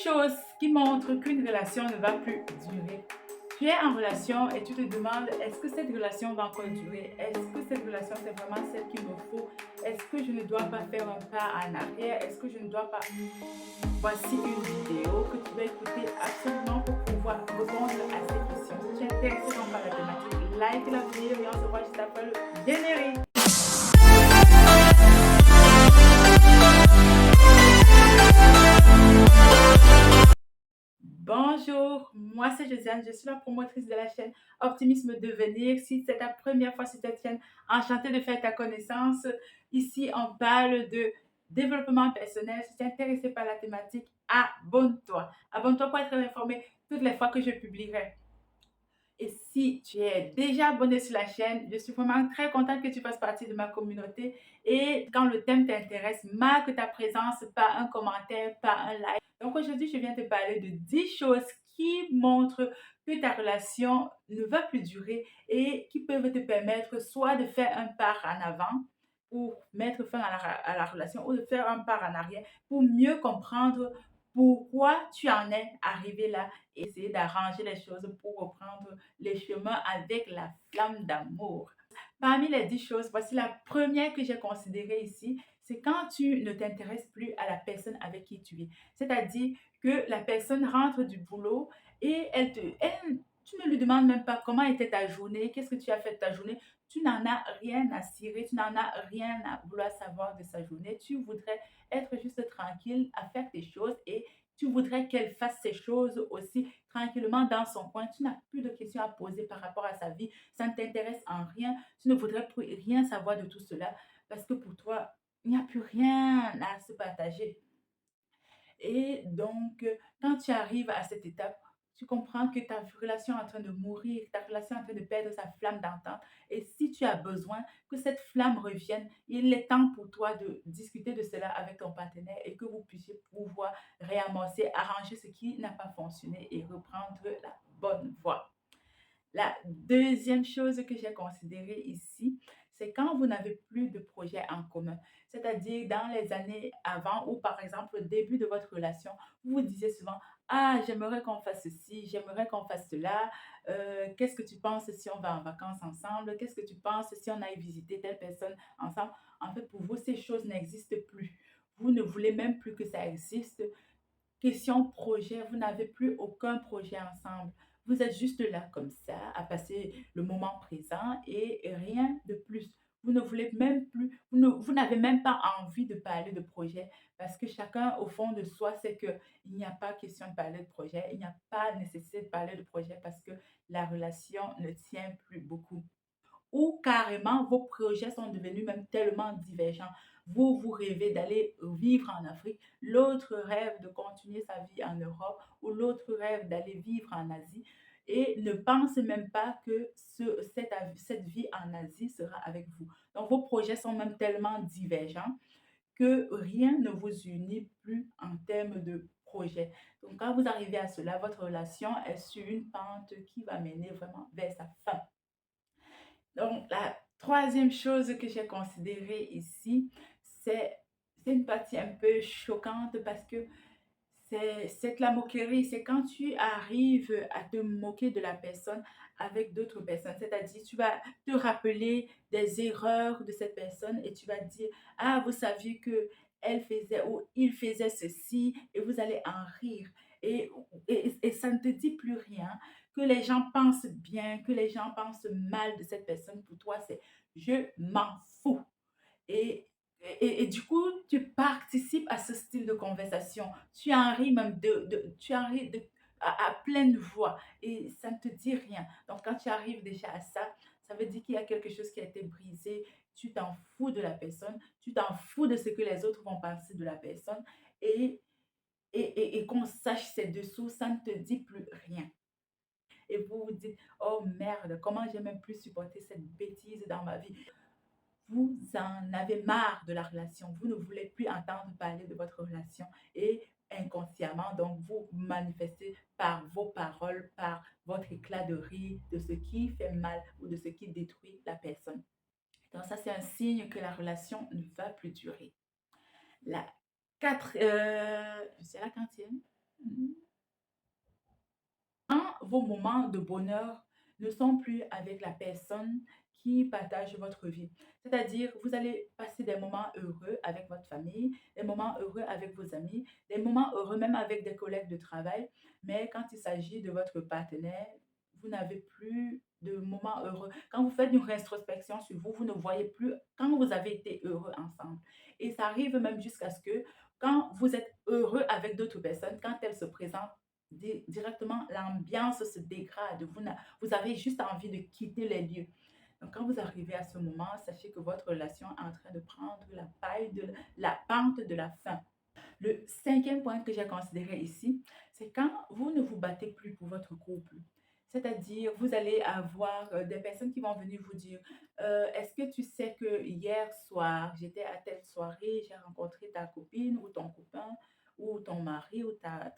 choses qui montrent qu'une relation ne va plus durer. Tu es en relation et tu te demandes, est-ce que cette relation va encore durer? Est-ce que cette relation, c'est vraiment celle qu'il me faut? Est-ce que je ne dois pas faire un pas en arrière? Est-ce que je ne dois pas... Voici une vidéo que tu vas écouter absolument pour pouvoir répondre à ces questions. Si tu es intéressé par la thématique, like la vidéo et on se voit juste après le générique. Bonjour, moi c'est Josiane, je suis la promotrice de la chaîne Optimisme Devenir. Si c'est ta première fois sur cette chaîne, enchantée de faire ta connaissance. Ici, on parle de développement personnel. Si tu es intéressé par la thématique, abonne-toi. Abonne-toi pour être informé toutes les fois que je publierai. Et si tu es déjà abonné sur la chaîne, je suis vraiment très contente que tu fasses partie de ma communauté. Et quand le thème t'intéresse, marque ta présence par un commentaire, par un like. Donc aujourd'hui, je viens te parler de 10 choses qui montrent que ta relation ne va plus durer et qui peuvent te permettre soit de faire un pas en avant pour mettre fin à la relation ou de faire un pas en arrière pour mieux comprendre pourquoi tu en es arrivé là et essayer d'arranger les choses pour reprendre les chemins avec la flamme d'amour. Parmi les 10 choses, voici la première que j'ai considérée ici, c'est quand tu ne t'intéresses plus à la personne avec qui tu es. C'est-à-dire que la personne rentre du boulot et tu ne lui demandes même pas comment était ta journée, qu'est-ce que tu as fait de ta journée. Tu n'en as rien à cirer, tu n'en as rien à vouloir savoir de sa journée. Tu voudrais être juste tranquille à faire tes choses et tu voudrais qu'elle fasse ses choses aussi tranquillement dans son coin. Tu n'as plus de questions à poser par rapport à sa vie. Ça ne t'intéresse en rien. Tu ne voudrais plus rien savoir de tout cela parce que pour toi, il n'y a plus rien à se partager. Et donc, quand tu arrives à cette étape, tu comprends que ta relation est en train de mourir, ta relation est en train de perdre sa flamme d'antan. Et si tu as besoin que cette flamme revienne, il est temps pour toi de discuter de cela avec ton partenaire et que vous puissiez pouvoir réamorcer, arranger ce qui n'a pas fonctionné et reprendre la bonne voie. La deuxième chose que j'ai considérée ici, c'est quand vous n'avez plus de projet en commun. C'est-à-dire dans les années avant ou par exemple au début de votre relation, vous vous disiez souvent, ah, j'aimerais qu'on fasse ceci, j'aimerais qu'on fasse cela. Qu'est-ce que tu penses si on va en vacances ensemble? Qu'est-ce que tu penses si on aille visiter telle personne ensemble? En fait, pour vous, ces choses n'existent plus. Vous ne voulez même plus que ça existe. Question projet, vous n'avez plus aucun projet ensemble. Vous êtes juste là comme ça, à passer le moment présent et rien de plus. Vous ne voulez même plus, vous n'avez même pas envie de parler de projet parce que chacun au fond de soi sait qu'il n'y a pas question de parler de projet, il n'y a pas nécessité de parler de projet parce que la relation ne tient plus beaucoup ou carrément vos projets sont devenus même tellement divergents. Vous, vous rêvez d'aller vivre en Afrique, l'autre rêve de continuer sa vie en Europe ou l'autre rêve d'aller vivre en Asie et ne pense même pas que cette vie en Asie sera avec vous. Donc, vos projets sont même tellement divergents que rien ne vous unit plus en termes de projet. Donc, quand vous arrivez à cela, votre relation est sur une pente qui va mener vraiment vers sa fin. Donc, la troisième chose que j'ai considérée ici, c'est c'est une partie un peu choquante parce que c'est de la moquerie. C'est quand tu arrives à te moquer de la personne avec d'autres personnes. C'est-à-dire, tu vas te rappeler des erreurs de cette personne et tu vas dire, ah, vous saviez que elle faisait ou il faisait ceci et vous allez en rire. Et ça ne te dit plus rien. Que les gens pensent bien, que les gens pensent mal de cette personne, pour toi, c'est je m'en fous. Et, et du coup, tu participes à ce style de conversation. Tu en ris même tu en ris à pleine voix et ça ne te dit rien. Donc, quand tu arrives déjà à ça, ça veut dire qu'il y a quelque chose qui a été brisé. Tu t'en fous de la personne, tu t'en fous de ce que les autres vont penser de la personne et, et qu'on sache ces dessous, ça ne te dit plus rien. Et vous vous dites, oh merde, comment j'ai même plus supporté cette bêtise dans ma vie. Vous en avez marre de la relation, vous ne voulez plus entendre parler de votre relation et inconsciemment, donc vous manifestez par vos paroles, par votre éclat de rire, de ce qui fait mal ou de ce qui détruit la personne. Donc ça, c'est un signe que la relation ne va plus durer. La c'est la quatrième. Quand vos moments de bonheur ne sont plus avec la personne qui partage votre vie. C'est-à-dire, vous allez passer des moments heureux avec votre famille, des moments heureux avec vos amis, des moments heureux même avec des collègues de travail, mais quand il s'agit de votre partenaire, vous n'avez plus de moments heureux. Quand vous faites une rétrospection sur vous, vous ne voyez plus quand vous avez été heureux ensemble. Et ça arrive même jusqu'à ce que quand vous êtes heureux avec d'autres personnes, quand elles se présentent, directement, l'ambiance se dégrade. Vous avez juste envie de quitter les lieux. Donc, quand vous arrivez à ce moment, sachez que votre relation est en train de prendre la pente de la fin. Le cinquième point que j'ai considéré ici, c'est quand vous ne vous battez plus pour votre couple. C'est-à-dire, vous allez avoir des personnes qui vont venir vous dire, est-ce que tu sais que hier soir, j'étais à telle soirée, j'ai rencontré ta copine ou ton copain ou ton mari ou ta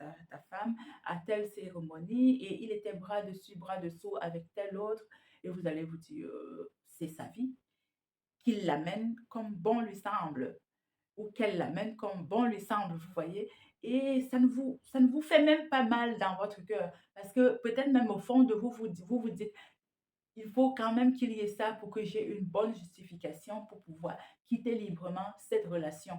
femme à telle cérémonie et il était bras dessus, bras dessous avec tel autre. Et vous allez vous dire, c'est sa vie, qu'il l'amène comme bon lui semble ou qu'elle l'amène comme bon lui semble, vous voyez. Et ça ne vous fait même pas mal dans votre cœur. Parce que peut-être même au fond de vous, vous dites, il faut quand même qu'il y ait ça pour que j'ai une bonne justification pour pouvoir quitter librement cette relation.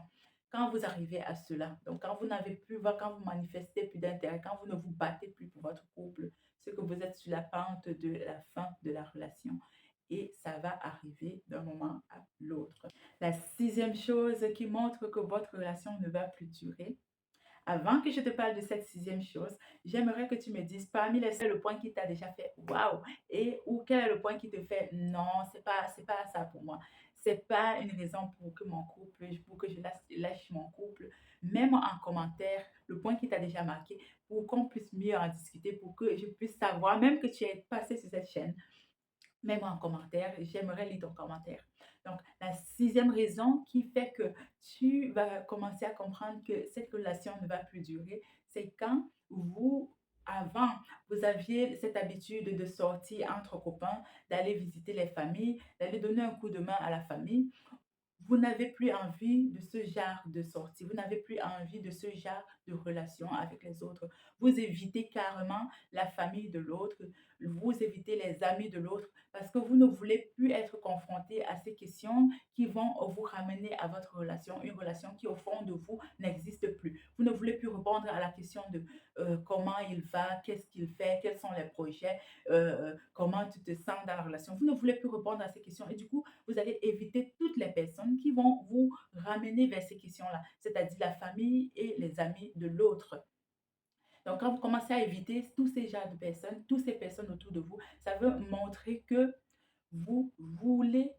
Quand vous arrivez à cela, donc quand vous n'avez plus, quand vous manifestez plus d'intérêt, quand vous ne vous battez plus pour votre couple, c'est que vous êtes sur la pente de la fin de la relation. Et ça va arriver d'un moment à l'autre. La sixième chose qui montre que votre relation ne va plus durer, avant que je te parle de cette sixième chose, j'aimerais que tu me dises parmi les le point qui t'a déjà fait waouh et ou quel est le point qui te fait non, c'est pas ça pour moi. C'est pas une raison pour que mon couple, pour que je lâche mon couple. Mets-moi en commentaire le point qui t'a déjà marqué pour qu'on puisse mieux en discuter, pour que je puisse savoir, même que tu es passé sur cette chaîne, mets-moi en commentaire, j'aimerais lire ton commentaire. Donc, la sixième raison qui fait que tu vas commencer à comprendre que cette relation ne va plus durer, c'est quand avant, vous aviez cette habitude de sortir entre copains, d'aller visiter les familles, d'aller donner un coup de main à la famille. Vous n'avez plus envie de ce genre de sortie, vous n'avez plus envie de ce genre de relation avec les autres. Vous évitez carrément la famille de l'autre, vous évitez les amis de l'autre parce que vous ne voulez plus être confronté à ces questions qui vont vous ramener à votre relation, une relation qui au fond de vous n'existe plus. Vous ne voulez plus répondre à la question de comment il va, qu'est-ce qu'il fait, quels sont les projets, comment tu te sens dans la relation. Vous ne voulez plus répondre à ces questions et du coup, vous allez éviter toutes les personnes qui vont vous ramener vers ces questions-là, c'est-à-dire la famille et les amis de l'autre. Donc, quand vous commencez à éviter tous ces genres de personnes, toutes ces personnes autour de vous, ça veut montrer que vous voulez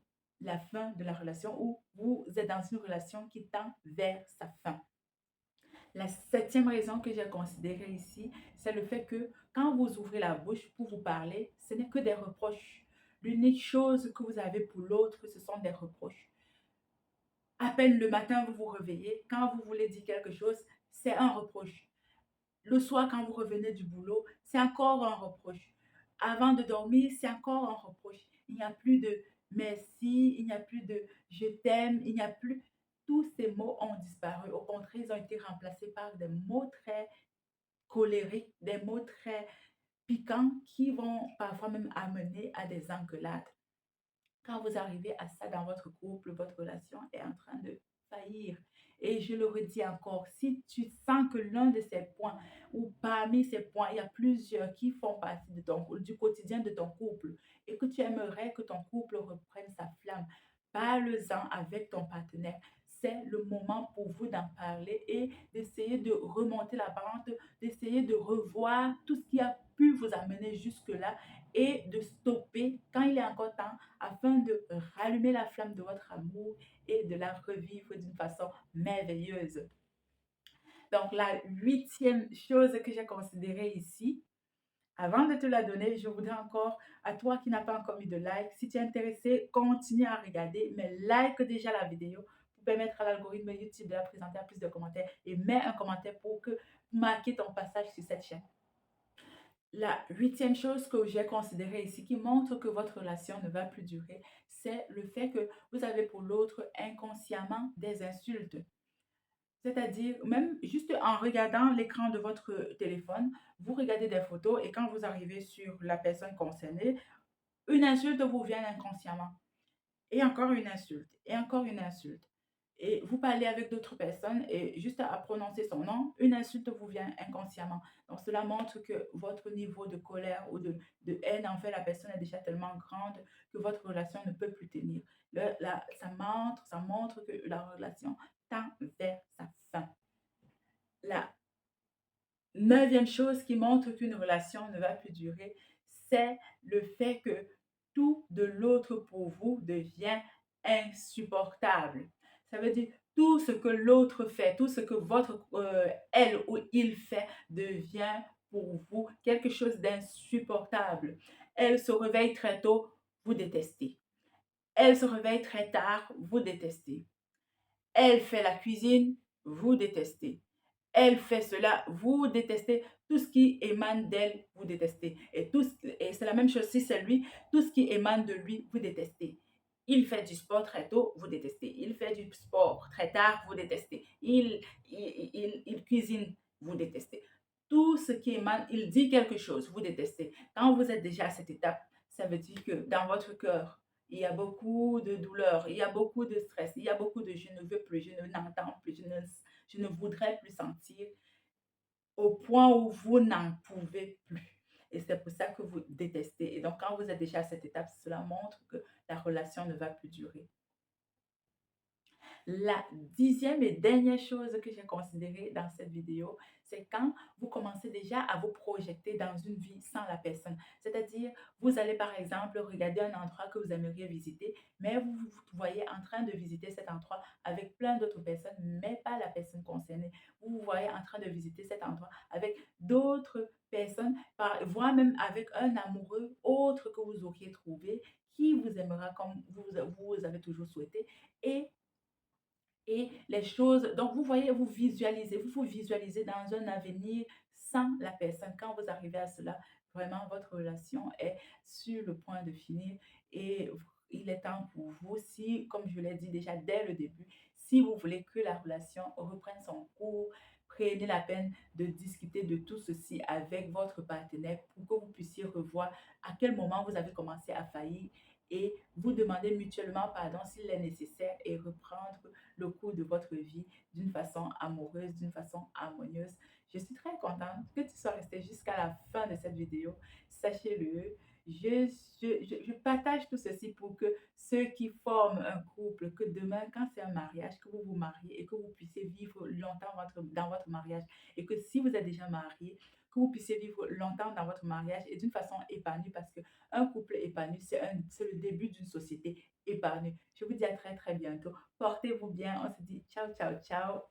la fin de la relation ou vous êtes dans une relation qui tend vers sa fin. La septième raison que j'ai considérée ici, c'est le fait que quand vous ouvrez la bouche pour vous parler, ce n'est que des reproches. L'unique chose que vous avez pour l'autre, ce sont des reproches. À peine le matin, vous vous réveillez, quand vous voulez dire quelque chose, c'est un reproche. Le soir, quand vous revenez du boulot, c'est encore un reproche. Avant de dormir, c'est encore un reproche. Il n'y a plus de merci, il n'y a plus de je t'aime, il n'y a plus. Tous ces mots ont disparu. Au contraire, ils ont été remplacés par des mots très colériques, des mots très piquants qui vont parfois même amener à des engueulades. Quand vous arrivez à ça dans votre couple, votre relation est en train de faillir. Et je le redis encore, si tu sens que l'un de ces points ou parmi ces points, il y a plusieurs qui font partie de du quotidien de ton couple et que tu aimerais que ton couple reprenne sa flamme, parle-en avec ton partenaire. C'est le moment pour vous d'en parler et d'essayer de remonter la pente, d'essayer de revoir tout ce qui a pu vous amener jusque-là et de stopper quand il est encore temps afin de rallumer la flamme de votre amour et de la revivre d'une façon merveilleuse. Donc, la huitième chose que j'ai considérée ici, avant de te la donner, je voudrais encore, à toi qui n'as pas encore mis de like, si tu es intéressé, continue à regarder, mais like déjà la vidéo pour permettre à l'algorithme YouTube de la présenter à plus de commentaires et mets un commentaire pour marquer ton passage sur cette chaîne. La huitième chose que j'ai considérée ici qui montre que votre relation ne va plus durer, c'est le fait que vous avez pour l'autre inconsciemment des insultes. C'est-à-dire, même juste en regardant l'écran de votre téléphone, vous regardez des photos et quand vous arrivez sur la personne concernée, une insulte vous vient inconsciemment. Et encore une insulte, et encore une insulte. Et vous parlez avec d'autres personnes et juste à prononcer son nom, une insulte vous vient inconsciemment. Donc cela montre que votre niveau de colère ou de haine envers la personne est déjà tellement grande que votre relation ne peut plus tenir. Ça montre que la relation tend vers sa fin. La neuvième chose qui montre qu'une relation ne va plus durer, c'est le fait que tout de l'autre pour vous devient insupportable. Ça veut dire tout ce que l'autre fait, tout ce que elle ou il fait devient pour vous quelque chose d'insupportable. Elle se réveille très tôt, vous détestez. Elle se réveille très tard, vous détestez. Elle fait la cuisine, vous détestez. Elle fait cela, vous détestez. Tout ce qui émane d'elle, vous détestez. Et c'est la même chose si c'est lui, tout ce qui émane de lui, vous détestez. Il fait du sport très tôt, vous détestez. Il fait du sport très tard, vous détestez. Il cuisine, vous détestez. Tout ce qui émane, il dit quelque chose, vous détestez. Quand vous êtes déjà à cette étape, ça veut dire que dans votre cœur, il y a beaucoup de douleur, il y a beaucoup de stress, il y a beaucoup de je ne veux plus, je n'entends plus, je ne voudrais plus sentir au point où vous n'en pouvez plus. Et c'est pour ça que vous détestez. Et donc, quand vous êtes déjà à cette étape, cela montre que la relation ne va plus durer. La dixième et dernière chose que j'ai considérée dans cette vidéo, c'est quand vous commencez déjà à vous projeter dans une vie sans la personne. C'est-à-dire, vous allez par exemple regarder un endroit que vous aimeriez visiter, mais vous voyez en train de visiter cet endroit avec plein d'autres personnes, mais pas la personne concernée. Vous vous voyez en train de visiter cet endroit avec d'autres personnes, voire même avec un amoureux autre que vous auriez trouvé, qui vous aimera comme vous avez toujours souhaité. Et les choses, donc vous voyez, vous vous visualisez dans un avenir sans la personne. Quand vous arrivez à cela, vraiment, votre relation est sur le point de finir et il est temps pour vous, si, comme je l'ai dit déjà dès le début, si vous voulez que la relation reprenne son cours, prenez la peine de discuter de tout ceci avec votre partenaire pour que vous puissiez revoir à quel moment vous avez commencé à faillir et vous demander mutuellement pardon s'il est nécessaire et reprendre le cours de votre vie d'une façon amoureuse, d'une façon harmonieuse. Je suis très contente que tu sois resté jusqu'à la fin de cette vidéo. Sachez-le, je partage tout ceci pour que ceux qui forment un couple, que demain, quand c'est un mariage, que vous vous mariez et que vous puissiez vivre longtemps dans votre mariage. Et que si vous êtes déjà marié, que vous puissiez vivre longtemps dans votre mariage et d'une façon épanouie parce qu'un couple épanoui, c'est le début d'une société épanouie. Je vous dis à très très bientôt. Portez-vous bien. On se dit ciao, ciao, ciao.